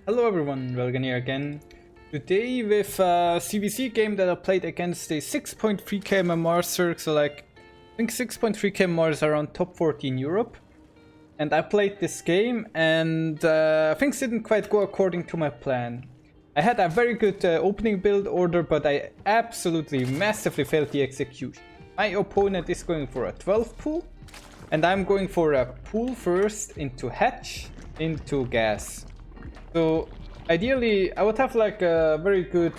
Hello everyone, Railgan here again. Today with a CVC game that I played against a 6.3k MMR Zerg, so like, I think 6.3k MMR is around top 40 in Europe. And I played this game and things didn't quite go according to my plan. I had a very good opening build order, but I absolutely massively failed the execution. My opponent is going for a 12 pool, and I'm going for a pool first into hatch, into gas. So ideally I would have like a very good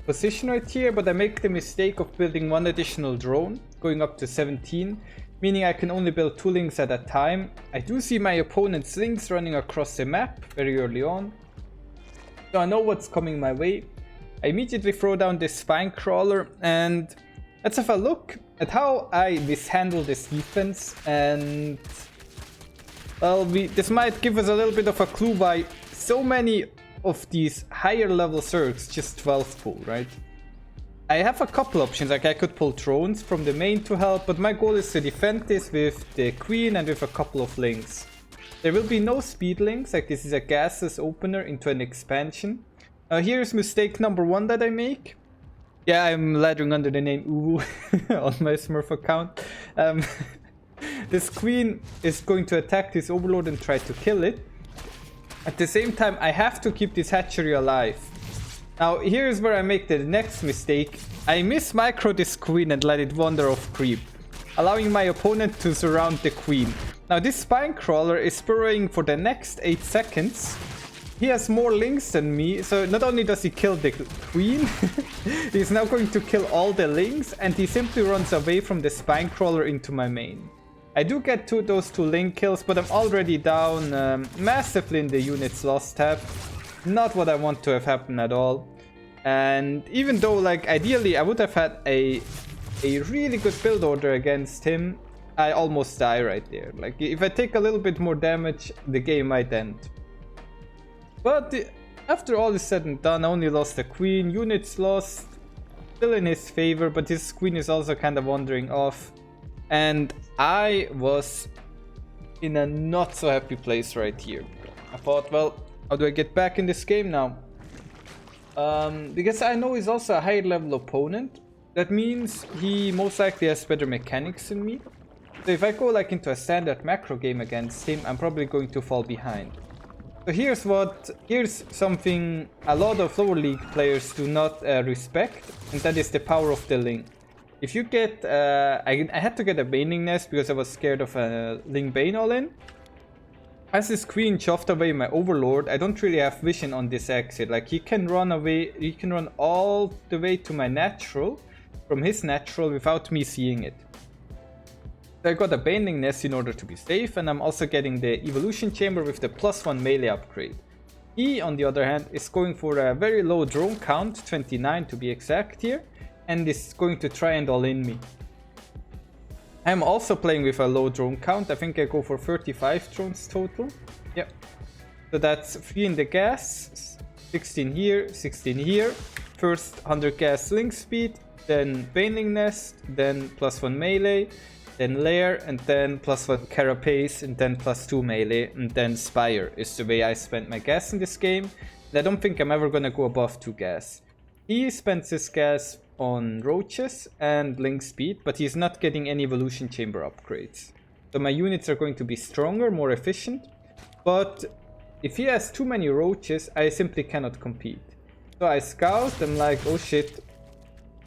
position right here, but I make the mistake of building one additional drone, going up to 17, meaning I can only build 2 links at a time. I do see my opponent's links running across the map very early on, so I know what's coming my way. I immediately throw down this spine crawler, and let's have a look at how I mishandle this defense. And well, this might give us a little bit of a clue why so many of these higher level Zergs just 12 pull, right? I have a couple options, like I could pull drones from the main to help, but my goal is to defend this with the queen and with a couple of links. There will be no speed links, like this is a gases opener into an expansion. Here's mistake number 1 that I make. Yeah, I'm laddering under the name Uwu on my Smurf account. This queen is going to attack this overlord and try to kill it. At the same time, I have to keep this hatchery alive. Now, here's where I make the next mistake. I mismicro this queen and let it wander off creep, allowing my opponent to surround the queen. Now, this spine crawler is burrowing for the next 8 seconds. He has more links than me, so not only does he kill the queen, he's now going to kill all the links, and he simply runs away from the spine crawler into my main. I do get those 2 link kills, but I'm already down massively in the units lost tab. Not what I want to have happen at all. And even though, like, ideally I would have had a really good build order against him, I almost die right there. Like, if I take a little bit more damage, the game might end. But after all is said and done, I only lost the queen, units lost, still in his favor, but his queen is also kind of wandering off. And I was in a not so happy place right here. I thought, well, how do I get back in this game now? Because I know he's also a higher level opponent. That means he most likely has better mechanics than me. So if I go like into a standard macro game against him, I'm probably going to fall behind. So here's something a lot of lower league players do not respect, and that is the power of the link. If you get, I had to get a Baneling nest because I was scared of a Ling Bane all-in. As this queen shoved away my overlord, I don't really have vision on this exit. Like, he can run away, he can run all the way to my natural, from his natural, without me seeing it. So I got a Baneling nest in order to be safe, and I'm also getting the evolution chamber with the +1 melee upgrade. He, on the other hand, is going for a very low drone count, 29 to be exact here, and is going to try and all-in me. I'm also playing with a low drone count. I think I go for 35 drones total. Yep. So that's 3 in the gas, 16 here, 16 here. First 100 gas link speed, then Baneling nest, then +1 melee, then lair, and then +1 carapace, and then +2 melee, and then spire is the way I spent my gas in this game. And I don't think I'm ever gonna go above 2 gas. He spends his gas on roaches and link speed, but he's not getting any evolution chamber upgrades. So my units are going to be stronger, more efficient, but if he has too many roaches, I simply cannot compete. So I scout, I'm like, oh shit,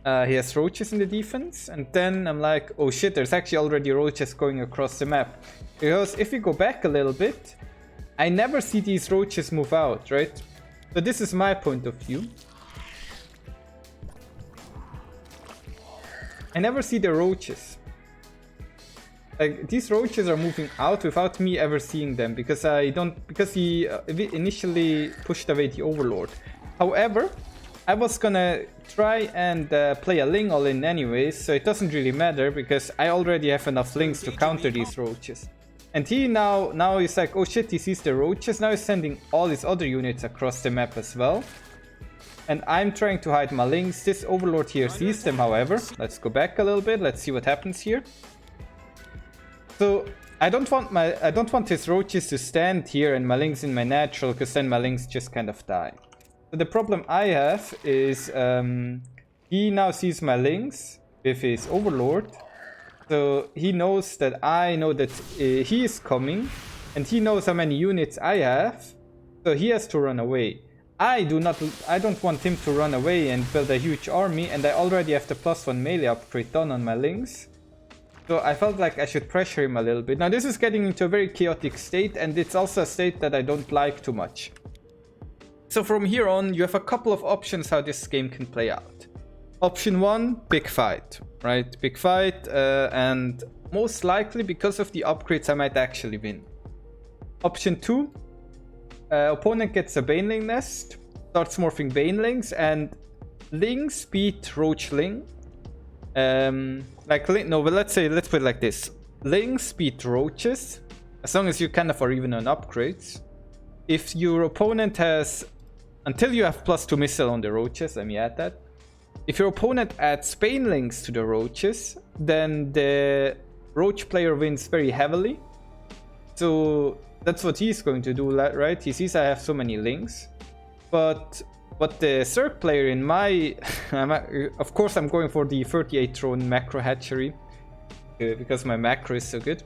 he has roaches in the defense, and then I'm like, oh shit, there's actually already roaches going across the map. Because if we go back a little bit, I never see these roaches move out, right? So this is my point of view. I never see the roaches. Like, these roaches are moving out without me ever seeing them, because he initially pushed away the overlord. However, I was gonna try and play a Ling all-in anyways, so it doesn't really matter because I already have enough links to counter these roaches. And he now he's like, oh shit, he sees the roaches, now he's sending all his other units across the map as well. And I'm trying to hide my links. This overlord here sees them, however. Let's go back a little bit. Let's see what happens here. So I don't want his roaches to stand here and my links in my natural, because then my links just kind of die. So the problem I have is he now sees my links with his overlord. So he knows that I know that he is coming, and he knows how many units I have. So he has to run away. I don't want him to run away and build a huge army, and I already have the +1 melee upgrade done on my links. So I felt like I should pressure him a little bit. Now this is getting into a very chaotic state, and it's also a state that I don't like too much. So from here on, you have a couple of options how this game can play out. Option 1, big fight, right? Big fight, and most likely because of the upgrades I might actually win. Option 2, opponent gets a Baneling nest, starts morphing Banelings, and Lings beat Roachling. But let's put it like this. Lings beat Roaches, as long as you kind of are even on upgrades. If your opponent has, until you have +2 missile on the Roaches, let me add that. If your opponent adds Banelings to the Roaches, then the Roach player wins very heavily. So that's what he's going to do, right? He sees I have so many links. But what the Zerg player in my... of course I'm going for the 38 drone macro hatchery. Because my macro is so good.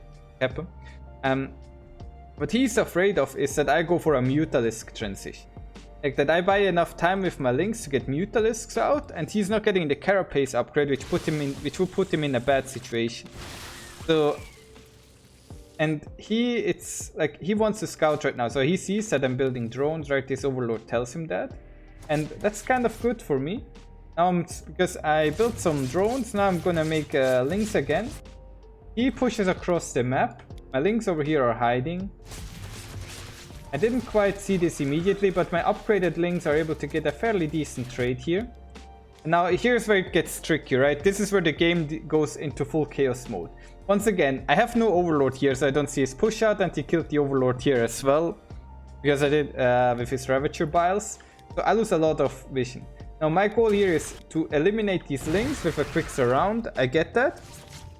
What he's afraid of is that I go for a Mutalisk transition. Like that I buy enough time with my links to get Mutalisks out, and he's not getting the Carapace upgrade, which will put him in a bad situation. So... And he wants to scout right now, so he sees that I'm building drones, right? This overlord tells him that. And that's kind of good for me. Now, because I built some drones, now I'm gonna make links again. He pushes across the map. My links over here are hiding. I didn't quite see this immediately, but my upgraded links are able to get a fairly decent trade here. Now, here's where it gets tricky, right? This is where the game goes into full chaos mode. Once again, I have no overlord here, so I don't see his push out, and he killed the overlord here as well. Because I did with his Ravager Biles. So I lose a lot of vision. Now my goal here is to eliminate these links with a quick surround. I get that.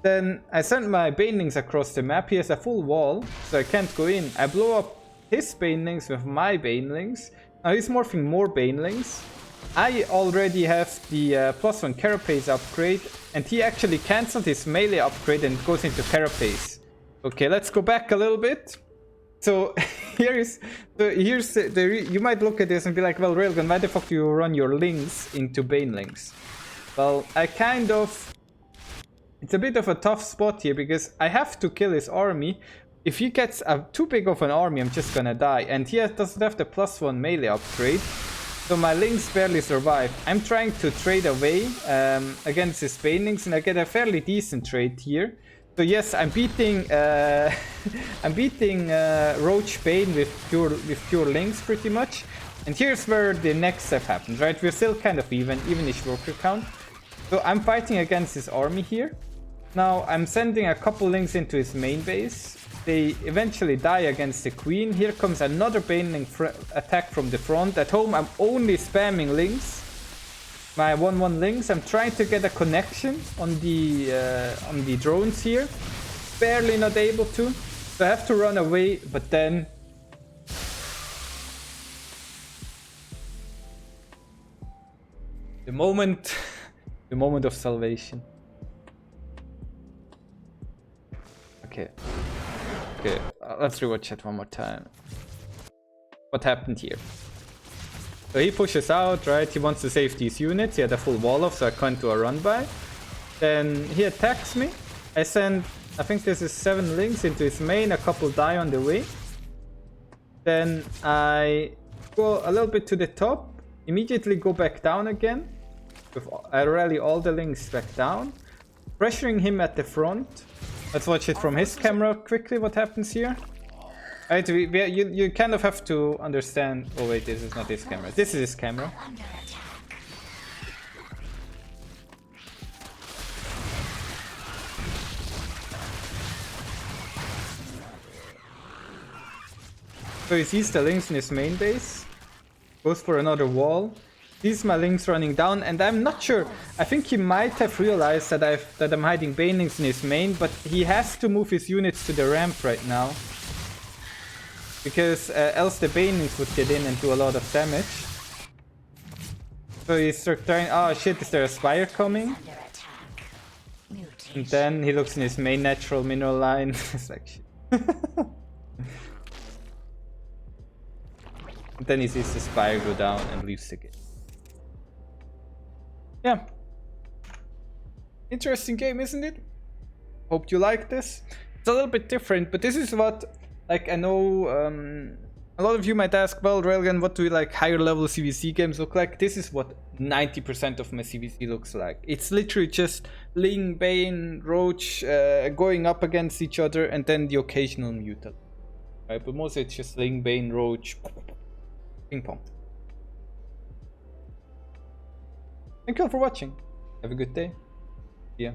Then I send my Banelings across the map. He has a full wall, so I can't go in. I blow up his Banelings with my Banelings. Now he's morphing more Banelings. I already have the +1 Carapace upgrade, and he actually cancelled his melee upgrade and goes into Carapace. Okay, let's go back a little bit. So you might look at this and be like, well, Railgan, why the fuck do you run your links into Banelings? Well, it's a bit of a tough spot here, because I have to kill his army. If he gets too big of an army, I'm just gonna die. And he doesn't have the +1 melee upgrade. So my links barely survive. I'm trying to trade away against his Banelings, and I get a fairly decent trade here. So yes, I'm beating Roach Bane with pure links pretty much. And here's where the next step happens, right? We're still kind of even-ish worker count. So I'm fighting against his army here. Now I'm sending a couple links into his main base. They eventually die against the queen. Here comes another Baneling attack from the front. At home, I'm only spamming links. My 1-1 links. I'm trying to get a connection on the drones here. Barely not able to. So I have to run away, but then... The moment of salvation. Okay. Okay, let's rewatch it one more time. What happened here? So he pushes out, right? He wants to save these units. He had a full wall off, so I can't do a run by. Then he attacks me. I send, I think this is 7 links into his main. A couple die on the way. Then I go a little bit to the top. Immediately go back down again. I rally all the links back down. Pressuring him at the front. Let's watch it from his camera quickly, what happens here. Right, you kind of have to understand... Oh wait, this is not his camera. This is his camera. So he sees the links in his main base. Goes for another wall. sees my links running down, and I'm not sure. I think he might have realized that I'm hiding Banelings in his main, but he has to move his units to the ramp right now. Because else the Banelings would get in and do a lot of damage. So he's trying... Oh shit, is there a Spire coming? And then he looks in his main natural mineral line. It's like shit. And then he sees the Spire go down and leaves the game. Yeah. Interesting game, isn't it? Hope you like this. It's a little bit different, but this is what, like, I know a lot of you might ask, well, Railgan, what do like higher level CVC games look like? This is what 90% of my CVC looks like. It's literally just Ling, Bane, Roach going up against each other, and then the occasional mutant. Right, but mostly it's just Ling, Bane, Roach, ping pong. Thank you all for watching. Have a good day. Yeah.